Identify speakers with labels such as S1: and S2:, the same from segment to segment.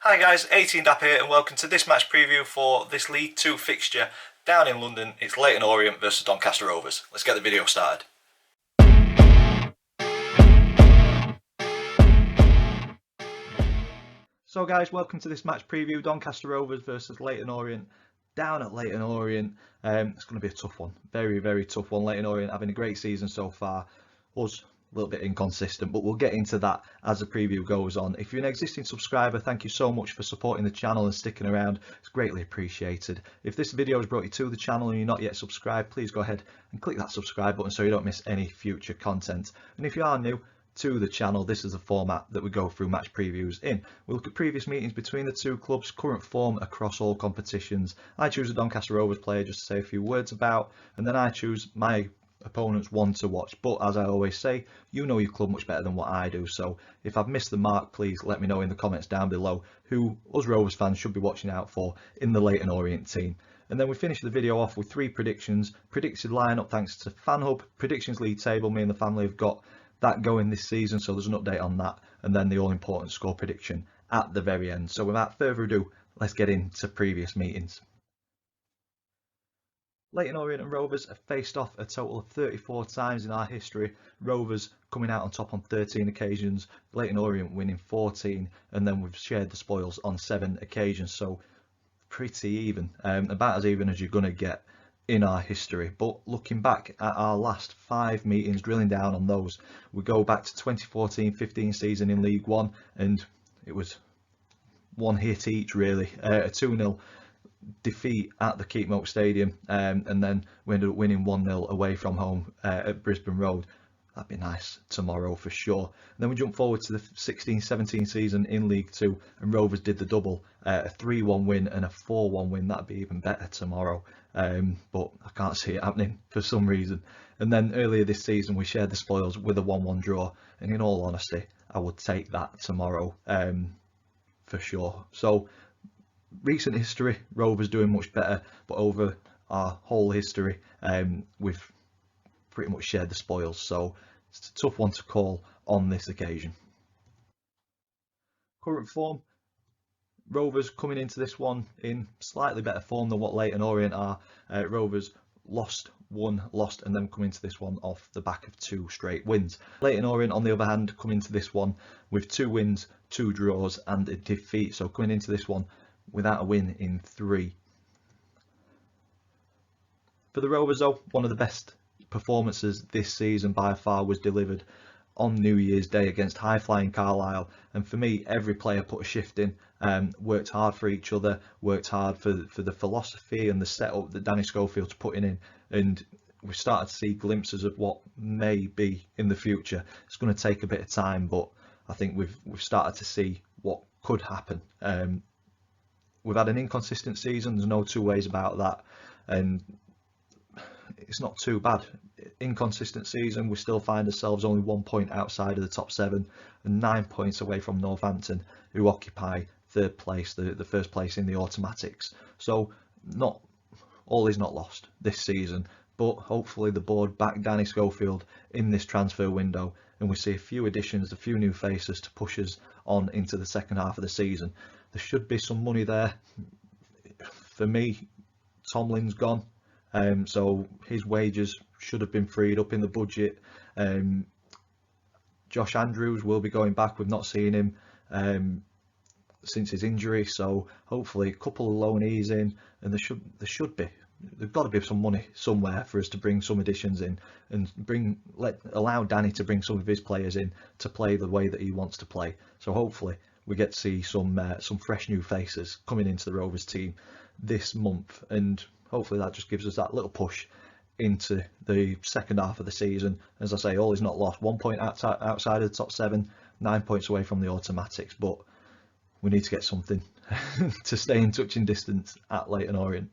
S1: Hi guys, 18 Dap here and welcome to this match preview for this League 2 fixture down in London. It's Leyton Orient versus Doncaster Rovers. Let's get the video started. So guys, welcome to this match preview, Doncaster Rovers versus Leyton Orient. Down at Leyton Orient, it's going to be a tough one, very tough one. Leyton Orient having a great season so far, us a little bit inconsistent, but we'll get into that as the preview goes on. If you're an existing subscriber, thank you so much for supporting the channel and sticking around. It's greatly appreciated. If this video has brought you to the channel and you're not yet subscribed, please go ahead and click that subscribe button so you don't miss any future content. And if you are new to the channel, this is the format that we go through match previews in. We look at previous meetings between the two clubs, current form across all competitions. I choose a Doncaster Rovers player just to say a few words about, and then I choose my opponent's one to watch. But as I always say, you know your club much better than what I do, so if I've missed the mark, please let me know in the comments down below who us Rovers fans should be watching out for in the Leyton Orient team. And then we finish the video off with three predictions. Predicted lineup thanks to FanHub, predictions league table, me and the family have got that going this season, so there's an update on that, and then the all important score prediction at the very end. So without further ado, let's get into previous meetings. Leyton Orient and Rovers have faced off a total of 34 times in our history. Rovers coming out on top on 13 occasions, Leyton Orient winning 14, and then we've shared the spoils on 7 occasions, so pretty even, about as even as you're going to get in our history. But looking back at our last 5 meetings, drilling down on those, we go back to 2014-15 season in League One, and it was one hit each really, a 2-0 defeat at the Keepmoat Stadium, and then we ended up winning 1-0 away from home at Brisbane Road. That'd be nice tomorrow for sure. And then we jump forward to the 16-17 season in League 2, and Rovers did the double, a 3-1 win and a 4-1 win. That'd be even better tomorrow, but I can't see it happening for some reason. And then earlier this season we shared the spoils with a 1-1 draw, and in all honesty I would take that tomorrow, for sure. So recent history, Rovers doing much better, but over our whole history, we've pretty much shared the spoils, so it's a tough one to call on this occasion. Current form, Rovers coming into this one in slightly better form than what Leyton Orient are. Rovers lost, and then come into this one off the back of 2 straight wins. Leyton Orient, on the other hand, come into this one with 2 wins, 2 draws and a defeat, so coming into this one without a win in 3. For the Rovers though, one of the best performances this season by far was delivered on New Year's Day against high-flying Carlisle, and for me every player put a shift in, worked hard for each other, worked hard for the philosophy and the setup that Danny Schofield's putting in, and we've started to see glimpses of what may be in the future. It's going to take a bit of time, but I think we've started to see what could happen. We've had an inconsistent season, there's no two ways about that, and it's not too bad. Inconsistent season, we still find ourselves only 1 point outside of the top 7 and 9 points away from Northampton, who occupy 3rd place, the first place in the automatics. So not all is not lost this season, but hopefully the board back Danny Schofield in this transfer window, and we see a few additions, a few new faces to push us on into the second half of the season. There should be some money there. For me, Tomlin's gone, so his wages should have been freed up in the budget. Josh Andrews will be going back. We've not seen him since his injury, so hopefully a couple of loanees in, and there's got to be some money somewhere for us to bring some additions in and allow Danny to bring some of his players in to play the way that he wants to play. So hopefully we get to see some fresh new faces coming into the Rovers team this month, and hopefully that just gives us that little push into the second half of the season. As I say, all is not lost. 1 point outside of the top 7, 9 points away from the automatics, but we need to get something to stay in touching distance at Leyton Orient.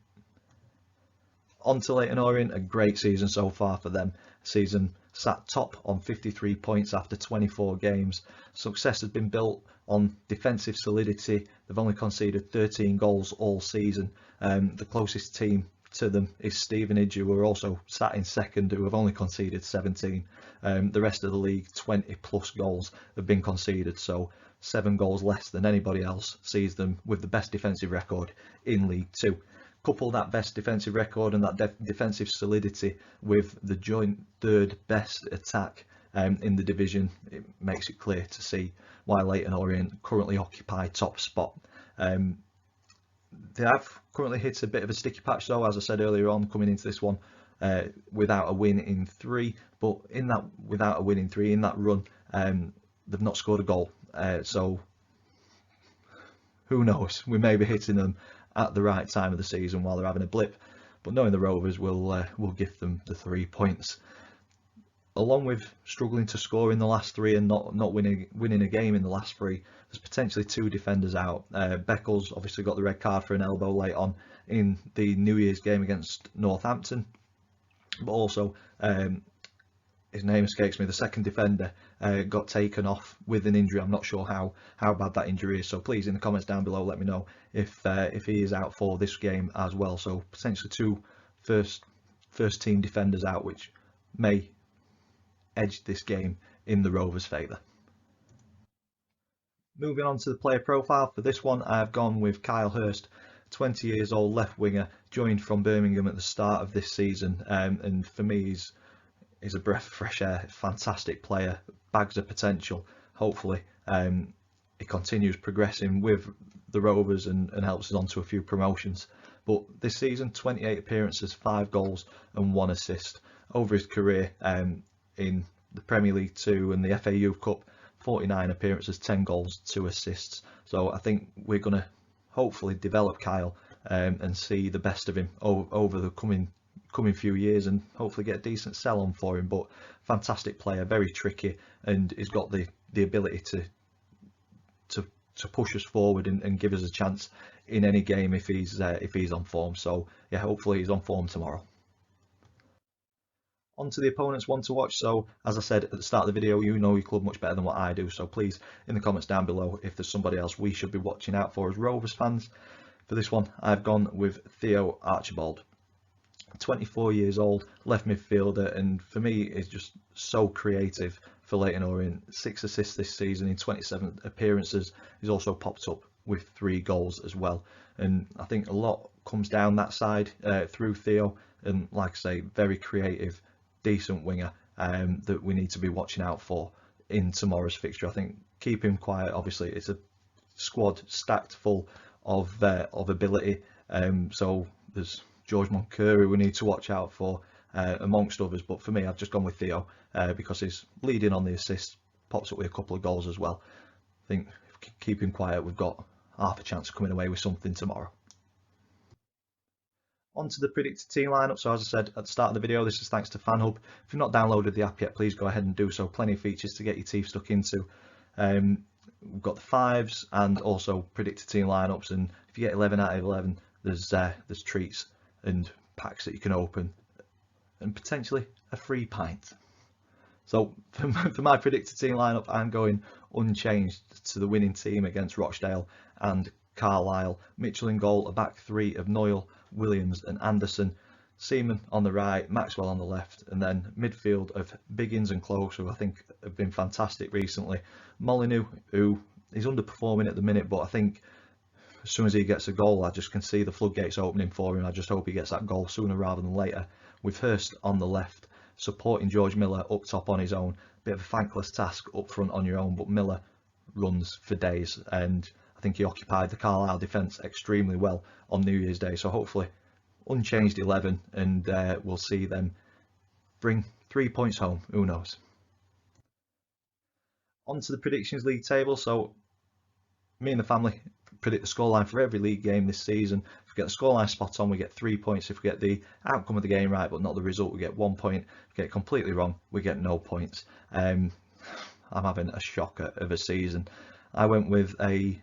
S1: On to Leyton Orient, a great season so far for them. Season sat top on 53 points after 24 games. Success has been built on defensive solidity. They've only conceded 13 goals all season. The closest team to them is Stevenage, who are also sat in second, who have only conceded 17. The rest of the league, 20 plus goals have been conceded, so 7 goals less than anybody else sees them with the best defensive record in League Two. Couple that best defensive record and that defensive solidity with the joint third best attack in the division, it makes it clear to see why Leyton Orient currently occupy top spot. They have currently hit a bit of a sticky patch though, as I said earlier on, coming into this one without a win in 3. But in that without a win in 3, in that run, they've not scored a goal. So who knows? We may be hitting them at the right time of the season while they're having a blip. But knowing the Rovers will give them the 3 points. Along with struggling to score in the last 3 and not winning a game in the last 3, there's potentially 2 defenders out. Beckles obviously got the red card for an elbow late on in the New Year's game against Northampton, but also his name escapes me. The second defender got taken off with an injury. I'm not sure how bad that injury is. So please, in the comments down below, let me know if he is out for this game as well. So potentially 2 first team defenders out, which may edge this game in the Rovers' favour. Moving on to the player profile for this one, I've gone with Kyle Hurst, 20 years old left winger, joined from Birmingham at the start of this season, and for me he's a breath of fresh air, fantastic player, bags of potential. Hopefully he continues progressing with the Rovers and helps us on to a few promotions. But this season, 28 appearances, 5 goals and 1 assist. Over his career in the Premier League 2 and the FA Youth Cup, 49 appearances, 10 goals, 2 assists. So I think we're going to hopefully develop Kyle and see the best of him over the coming few years, and hopefully get a decent sell on for him. But fantastic player, very tricky, and he's got the ability to push us forward and give us a chance in any game if he's on form. So yeah, hopefully he's on form tomorrow. On to the opponents one to watch. So as I said at the start of the video, you know your club much better than what I do, so please in the comments down below if there's somebody else we should be watching out for as Rovers fans. For this one, I've gone with Theo Archibald, 24 years old, left midfielder, and for me is just so creative for Leyton Orient. 6 assists this season in 27 appearances. He's also popped up with 3 goals as well, and I think a lot comes down that side through Theo, and like I say, very creative, decent winger that we need to be watching out for in tomorrow's fixture. I think keep him quiet. Obviously it's a squad stacked full of ability, so there's George Moncur we need to watch out for amongst others, but for me I've just gone with Theo because he's leading on the assists, pops up with a couple of goals as well. I think if we keep him quiet, we've got half a chance of coming away with something tomorrow. On to the predicted team lineup. So as I said at the start of the video, this is thanks to FanHub. If you've not downloaded the app yet, please go ahead and do so. Plenty of features to get your teeth stuck into. We've got the 5s and also predicted team lineups, and if you get 11 out of 11, there's treats and packs that you can open, and potentially a free pint. So for my predicted team lineup, I'm going unchanged to the winning team against Rochdale and Carlisle. Mitchell in goal, a back 3 of Noyle, Williams and Anderson, Seaman on the right, Maxwell on the left, and then midfield of Biggins and Close, who I think have been fantastic recently. Molyneux, who is underperforming at the minute, but I think as soon as he gets a goal, I just can see the floodgates opening for him. I just hope he gets that goal sooner rather than later. With Hurst on the left, supporting George Miller up top on his own. Bit of a thankless task up front on your own, but Miller runs for days, and I think he occupied the Carlisle defence extremely well on New Year's Day. So hopefully unchanged 11, and we'll see them bring 3 points home. Who knows? On to the predictions league table. So me and the family predict the scoreline for every league game this season. If we get the scoreline spot on, we get 3 points. If we get the outcome of the game right but not the result, we get 1 point. If we get it completely wrong, we get no points. I'm having a shocker of a season. I went with a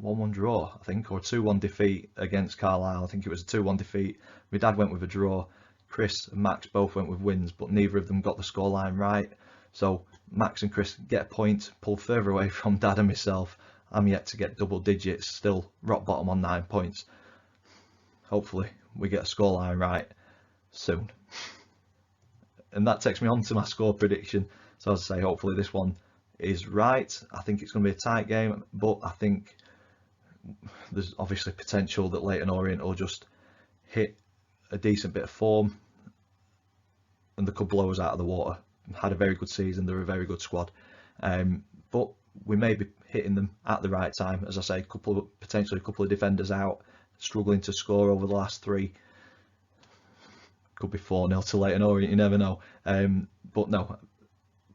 S1: 1-1 draw, I think, or a 2-1 defeat against Carlisle. I think it was a 2-1 defeat. My dad went with a draw. Chris and Max both went with wins, but neither of them got the scoreline right. So Max and Chris get a point, pull further away from Dad and myself. I'm yet to get double digits, still rock bottom on 9 points. hopefully we get a scoreline right soon. And that takes me on to my score prediction. So as I say, hopefully this one is right. I think it's going to be a tight game, but I think there's obviously potential that Leyton Orient will just hit a decent bit of form and they could blow us out of the water. Had a very good season, they're a very good squad, but we may be hitting them at the right time. As I say, potentially a couple of defenders out, struggling to score over the last 3. Could be 4-0 to Leyton Orient, you never know. But no,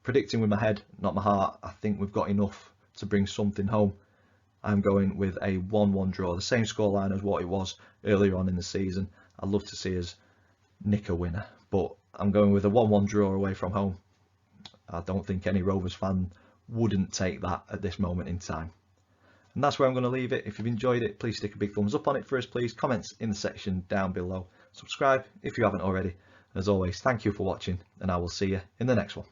S1: predicting with my head, not my heart. I think we've got enough to bring something home. I'm going with a 1-1 draw, the same scoreline as what it was earlier on in the season. I'd love to see us nick a winner, but I'm going with a 1-1 draw away from home. I don't think any Rovers fan wouldn't take that at this moment in time. And that's where I'm going to leave it. If you've enjoyed it, please stick a big thumbs up on it for us, please. Comments in the section down below. Subscribe if you haven't already. As always, thank you for watching, and I will see you in the next one.